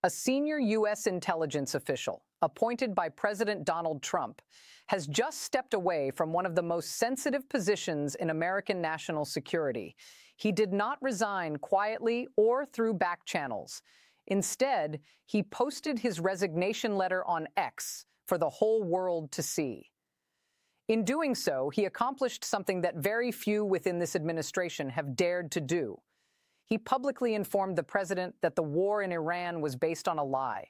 A senior U.S. intelligence official, appointed by President Donald Trump, has just stepped away from one of the most sensitive positions in American national security. He did not resign quietly or through back channels. Instead, he posted his resignation letter on X for the whole world to see. In doing so, he accomplished something that very few within this administration have dared to do. He publicly informed the president that the war in Iran was based on a lie.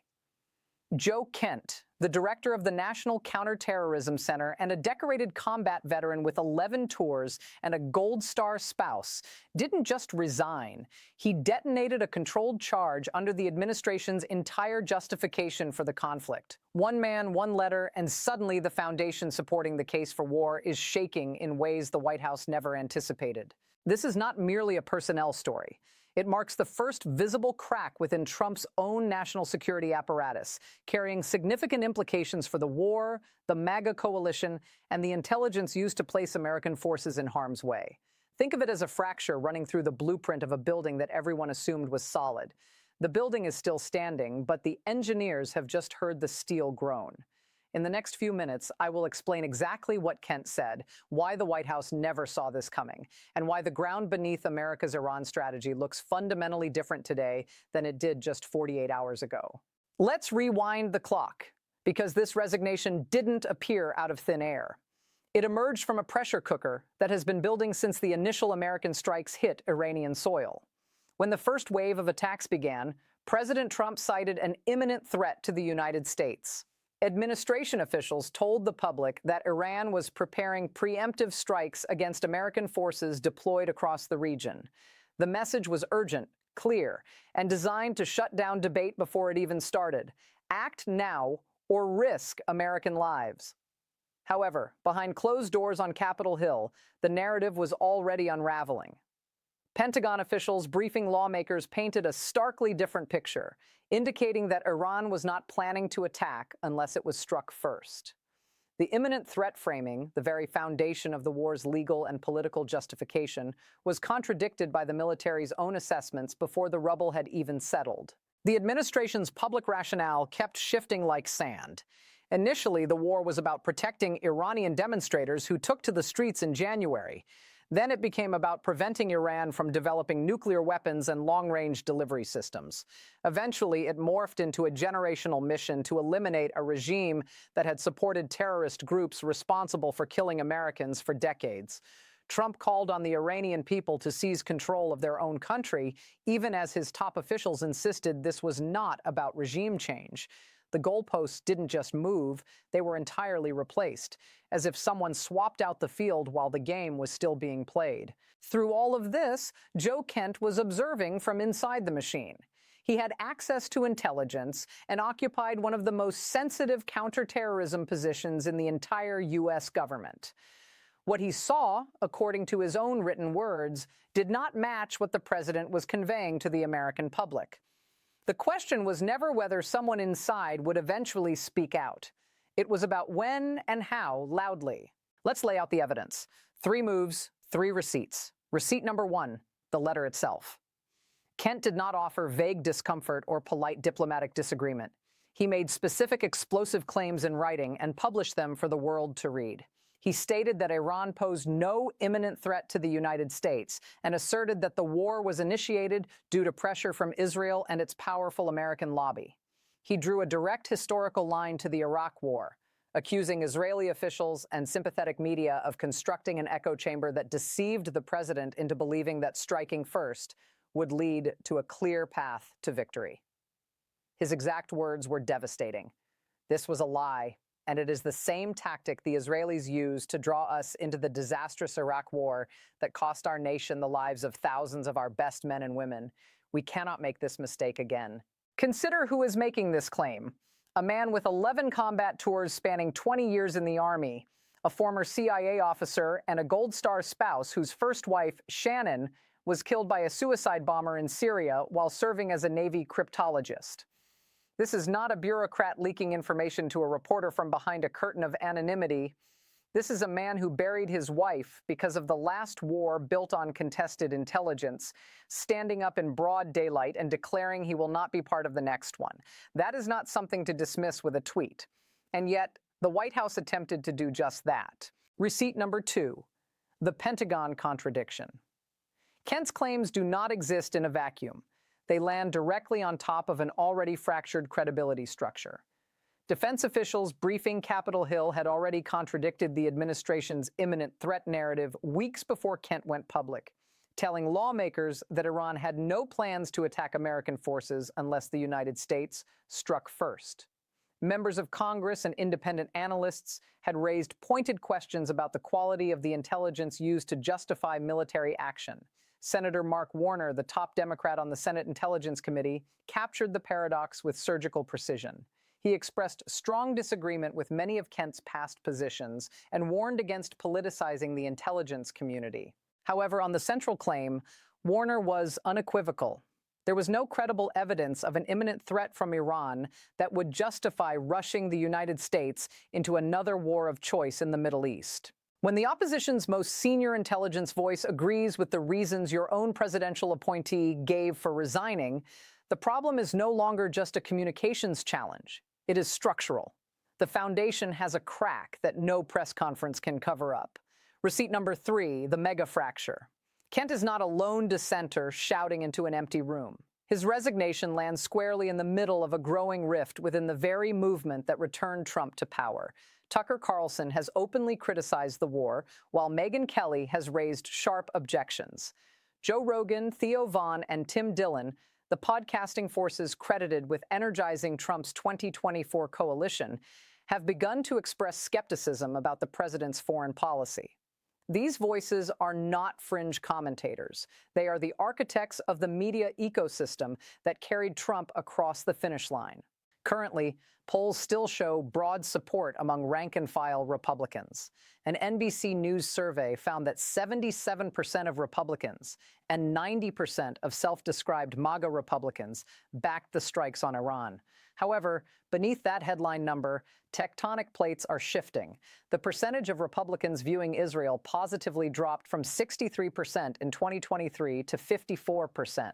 Joe Kent, the director of the National Counterterrorism Center and a decorated combat veteran with 11 tours and a Gold Star spouse, didn't just resign. He detonated a controlled charge under the administration's entire justification for the conflict. One man, one letter, and suddenly the foundation supporting the case for war is shaking in ways the White House never anticipated. This is not merely a personnel story. It marks the first visible crack within Trump's own national security apparatus, carrying significant implications for the war, the MAGA coalition, and the intelligence used to place American forces in harm's way. Think of it as a fracture running through the blueprint of a building that everyone assumed was solid. The building is still standing, but the engineers have just heard the steel groan. In the next few minutes, I will explain exactly what Kent said, why the White House never saw this coming, and why the ground beneath America's Iran strategy looks fundamentally different today than it did just 48 hours ago. Let's rewind the clock, because this resignation didn't appear out of thin air. It emerged from a pressure cooker that has been building since the initial American strikes hit Iranian soil. When the first wave of attacks began, President Trump cited an imminent threat to the United States. Administration officials told the public that Iran was preparing preemptive strikes against American forces deployed across the region. The message was urgent, clear, and designed to shut down debate before it even started. Act now or risk American lives. However, behind closed doors on Capitol Hill, the narrative was already unraveling. Pentagon officials briefing lawmakers painted a starkly different picture, indicating that Iran was not planning to attack unless it was struck first. The imminent threat framing, the very foundation of the war's legal and political justification, was contradicted by the military's own assessments before the rubble had even settled. The administration's public rationale kept shifting like sand. Initially, the war was about protecting Iranian demonstrators who took to the streets in January. Then it became about preventing Iran from developing nuclear weapons and long-range delivery systems. Eventually, it morphed into a generational mission to eliminate a regime that had supported terrorist groups responsible for killing Americans for decades. Trump called on the Iranian people to seize control of their own country, even as his top officials insisted this was not about regime change. The goalposts didn't just move, they were entirely replaced, as if someone swapped out the field while the game was still being played. Through all of this, Joe Kent was observing from inside the machine. He had access to intelligence and occupied one of the most sensitive counterterrorism positions in the entire U.S. government. What he saw, according to his own written words, did not match what the president was conveying to the American public. The question was never whether someone inside would eventually speak out. It was about when and how loudly. Let's lay out the evidence. 3 moves, 3 receipts. Receipt number 1, the letter itself. Kent did not offer vague discomfort or polite diplomatic disagreement. He made specific explosive claims in writing and published them for the world to read. He stated that Iran posed no imminent threat to the United States and asserted that the war was initiated due to pressure from Israel and its powerful American lobby. He drew a direct historical line to the Iraq War, accusing Israeli officials and sympathetic media of constructing an echo chamber that deceived the president into believing that striking first would lead to a clear path to victory. His exact words were devastating. This was a lie. And it is the same tactic the Israelis used to draw us into the disastrous Iraq war that cost our nation the lives of thousands of our best men and women. We cannot make this mistake again. Consider who is making this claim. A man with 11 combat tours spanning 20 years in the Army, a former CIA officer, and a Gold Star spouse whose first wife, Shannon, was killed by a suicide bomber in Syria while serving as a Navy cryptologist. This is not a bureaucrat leaking information to a reporter from behind a curtain of anonymity. This is a man who buried his wife because of the last war built on contested intelligence, standing up in broad daylight and declaring he will not be part of the next one. That is not something to dismiss with a tweet. And yet, the White House attempted to do just that. Receipt number 2, the Pentagon contradiction. Kent's claims do not exist in a vacuum. They land directly on top of an already fractured credibility structure. Defense officials briefing Capitol Hill had already contradicted the administration's imminent threat narrative weeks before Kent went public, telling lawmakers that Iran had no plans to attack American forces unless the United States struck first. Members of Congress and independent analysts had raised pointed questions about the quality of the intelligence used to justify military action. Senator Mark Warner, the top Democrat on the Senate Intelligence Committee, captured the paradox with surgical precision. He expressed strong disagreement with many of Kent's past positions and warned against politicizing the intelligence community. However, on the central claim, Warner was unequivocal. There was no credible evidence of an imminent threat from Iran that would justify rushing the United States into another war of choice in the Middle East. When the opposition's most senior intelligence voice agrees with the reasons your own presidential appointee gave for resigning, the problem is no longer just a communications challenge. It is structural. The foundation has a crack that no press conference can cover up. Receipt number 3, the mega fracture. Kent is not a lone dissenter shouting into an empty room. His resignation lands squarely in the middle of a growing rift within the very movement that returned Trump to power. Tucker Carlson has openly criticized the war, while Megyn Kelly has raised sharp objections. Joe Rogan, Theo Vaughn, and Tim Dillon, the podcasting forces credited with energizing Trump's 2024 coalition, have begun to express skepticism about the president's foreign policy. These voices are not fringe commentators. They are the architects of the media ecosystem that carried Trump across the finish line. Currently, polls still show broad support among rank-and-file Republicans. An NBC News survey found that 77% of Republicans and 90% of self-described MAGA Republicans backed the strikes on Iran. However, beneath that headline number, tectonic plates are shifting. The percentage of Republicans viewing Israel positively dropped from 63% in 2023 to 54%.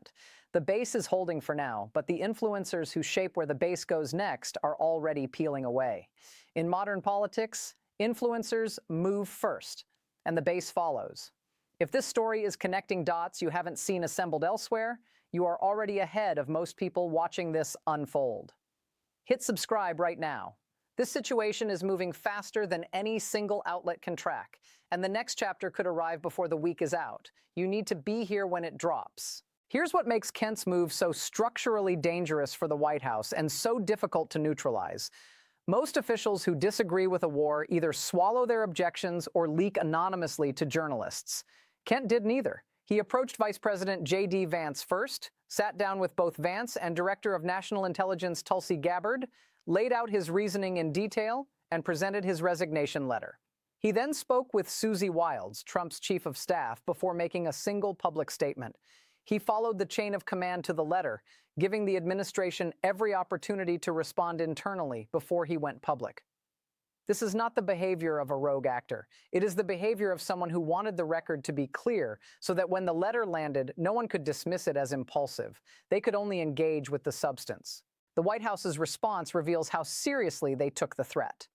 The base is holding for now, but the influencers who shape where the base goes next are already peeling away. In modern politics, influencers move first, and the base follows. If this story is connecting dots you haven't seen assembled elsewhere, you are already ahead of most people watching this unfold. Hit subscribe right now. This situation is moving faster than any single outlet can track, and the next chapter could arrive before the week is out. You need to be here when it drops. Here's what makes Kent's move so structurally dangerous for the White House and so difficult to neutralize. Most officials who disagree with a war either swallow their objections or leak anonymously to journalists. Kent did neither. He approached Vice President J.D. Vance first, sat down with both Vance and Director of National Intelligence Tulsi Gabbard, laid out his reasoning in detail, and presented his resignation letter. He then spoke with Susie Wiles, Trump's chief of staff, before making a single public statement. He followed the chain of command to the letter, giving the administration every opportunity to respond internally before he went public. This is not the behavior of a rogue actor. It is the behavior of someone who wanted the record to be clear so that when the letter landed, no one could dismiss it as impulsive. They could only engage with the substance. The White House's response reveals how seriously they took the threat.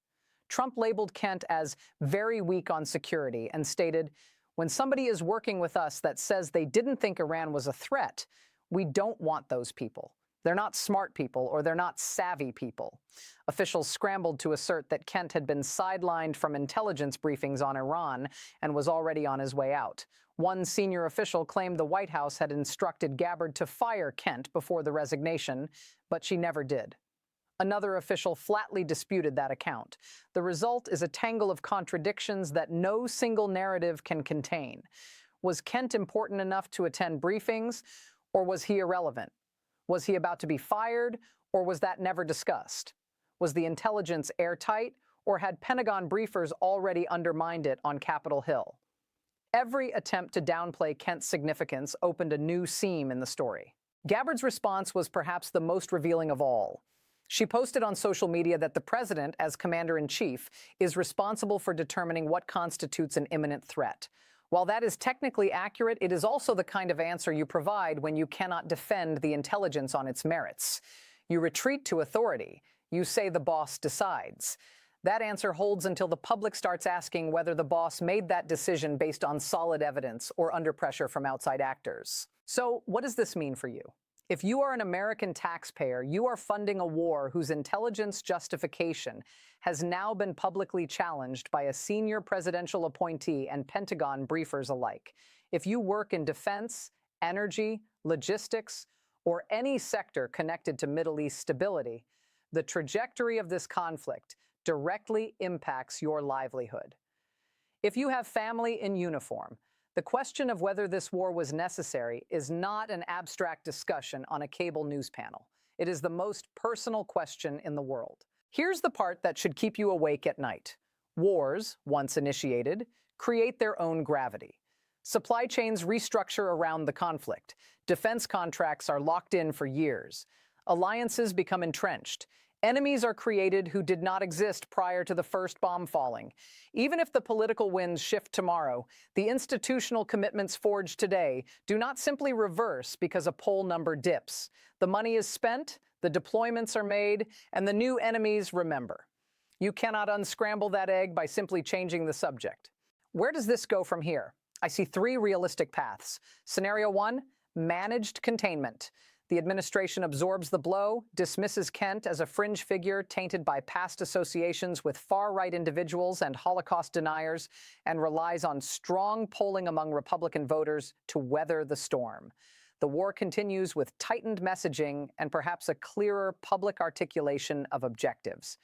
Trump labeled Kent as very weak on security and stated, "When somebody is working with us that says they didn't think Iran was a threat, we don't want those people. They're not smart people or they're not savvy people." Officials scrambled to assert that Kent had been sidelined from intelligence briefings on Iran and was already on his way out. One senior official claimed the White House had instructed Gabbard to fire Kent before the resignation, but she never did. Another official flatly disputed that account. The result is a tangle of contradictions that no single narrative can contain. Was Kent important enough to attend briefings, or was he irrelevant? Was he about to be fired, or was that never discussed? Was the intelligence airtight, or had Pentagon briefers already undermined it on Capitol Hill? Every attempt to downplay Kent's significance opened a new seam in the story. Gabbard's response was perhaps the most revealing of all. She posted on social media that the president, as commander-in-chief, is responsible for determining what constitutes an imminent threat. While that is technically accurate, it is also the kind of answer you provide when you cannot defend the intelligence on its merits. You retreat to authority. You say the boss decides. That answer holds until the public starts asking whether the boss made that decision based on solid evidence or under pressure from outside actors. So, what does this mean for you? If you are an American taxpayer, you are funding a war whose intelligence justification has now been publicly challenged by a senior presidential appointee and Pentagon briefers alike. If you work in defense, energy, logistics, or any sector connected to Middle East stability, the trajectory of this conflict directly impacts your livelihood. If you have family in uniform, the question of whether this war was necessary is not an abstract discussion on a cable news panel. It is the most personal question in the world. Here's the part that should keep you awake at night. Wars, once initiated, create their own gravity. Supply chains restructure around the conflict. Defense contracts are locked in for years. Alliances become entrenched. Enemies are created who did not exist prior to the first bomb falling. Even if the political winds shift tomorrow, the institutional commitments forged today do not simply reverse because a poll number dips. The money is spent, the deployments are made, and the new enemies remember. You cannot unscramble that egg by simply changing the subject. Where does this go from here? I see three realistic paths. Scenario 1, managed containment. The administration absorbs the blow, dismisses Kent as a fringe figure tainted by past associations with far-right individuals and Holocaust deniers, and relies on strong polling among Republican voters to weather the storm. The war continues with tightened messaging and perhaps a clearer public articulation of objectives.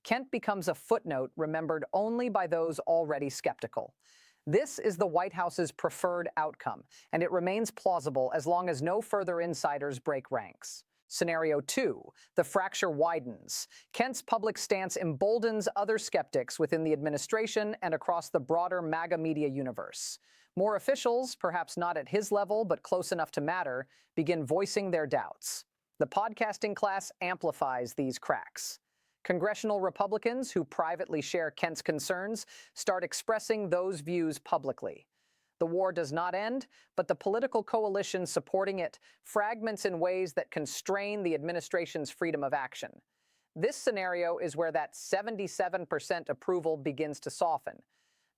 Kent becomes a footnote remembered only by those already skeptical. This is the White House's preferred outcome, and it remains plausible as long as no further insiders break ranks. Scenario 2, the fracture widens. Kent's public stance emboldens other skeptics within the administration and across the broader MAGA media universe. More officials, perhaps not at his level but close enough to matter, begin voicing their doubts. The podcasting class amplifies these cracks. Congressional Republicans who privately share Kent's concerns start expressing those views publicly. The war does not end, but the political coalition supporting it fragments in ways that constrain the administration's freedom of action. This scenario is where that 77% approval begins to soften,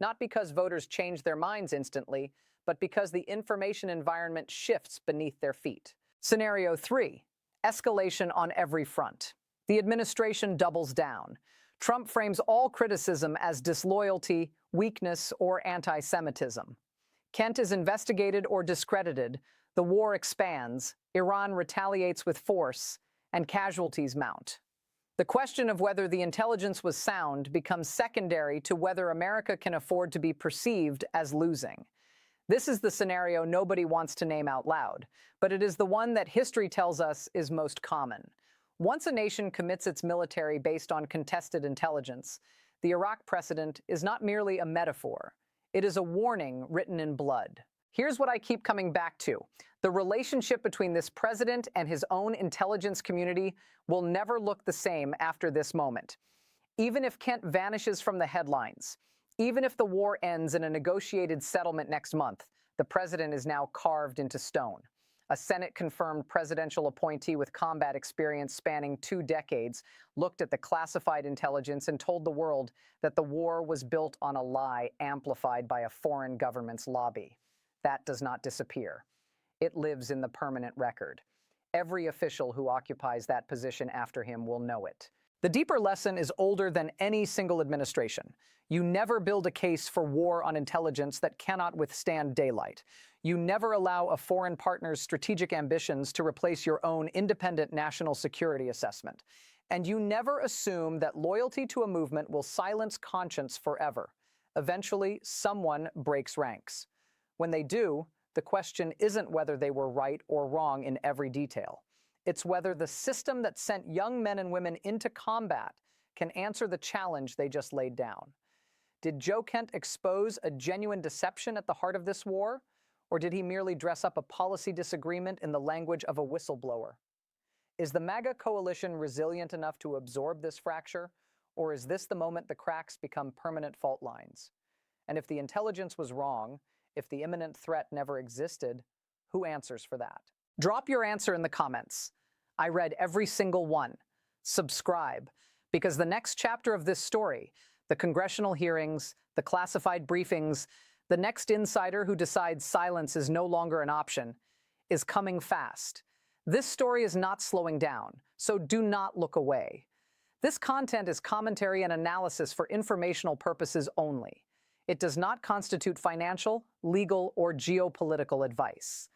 not because voters change their minds instantly, but because the information environment shifts beneath their feet. Scenario 3, escalation on every front. The administration doubles down. Trump frames all criticism as disloyalty, weakness, or anti-Semitism. Kent is investigated or discredited. The war expands. Iran retaliates with force, and casualties mount. The question of whether the intelligence was sound becomes secondary to whether America can afford to be perceived as losing. This is the scenario nobody wants to name out loud, but it is the one that history tells us is most common. Once a nation commits its military based on contested intelligence, the Iraq precedent is not merely a metaphor. It is a warning written in blood. Here's what I keep coming back to. The relationship between this president and his own intelligence community will never look the same after this moment. Even if Kent vanishes from the headlines, even if the war ends in a negotiated settlement next month, the president is now carved into stone. A Senate-confirmed presidential appointee with combat experience spanning 2 decades looked at the classified intelligence and told the world that the war was built on a lie amplified by a foreign government's lobby. That does not disappear. It lives in the permanent record. Every official who occupies that position after him will know it. The deeper lesson is older than any single administration. You never build a case for war on intelligence that cannot withstand daylight. You never allow a foreign partner's strategic ambitions to replace your own independent national security assessment. And you never assume that loyalty to a movement will silence conscience forever. Eventually, someone breaks ranks. When they do, the question isn't whether they were right or wrong in every detail. It's whether the system that sent young men and women into combat can answer the challenge they just laid down. Did Joe Kent expose a genuine deception at the heart of this war? Or did he merely dress up a policy disagreement in the language of a whistleblower? Is the MAGA coalition resilient enough to absorb this fracture, or is this the moment the cracks become permanent fault lines? And if the intelligence was wrong, if the imminent threat never existed, who answers for that? Drop your answer in the comments. I read every single one. Subscribe, because the next chapter of this story, the congressional hearings, the classified briefings, the next insider who decides silence is no longer an option, is coming fast. This story is not slowing down, so do not look away. This content is commentary and analysis for informational purposes only. It does not constitute financial, legal, or geopolitical advice.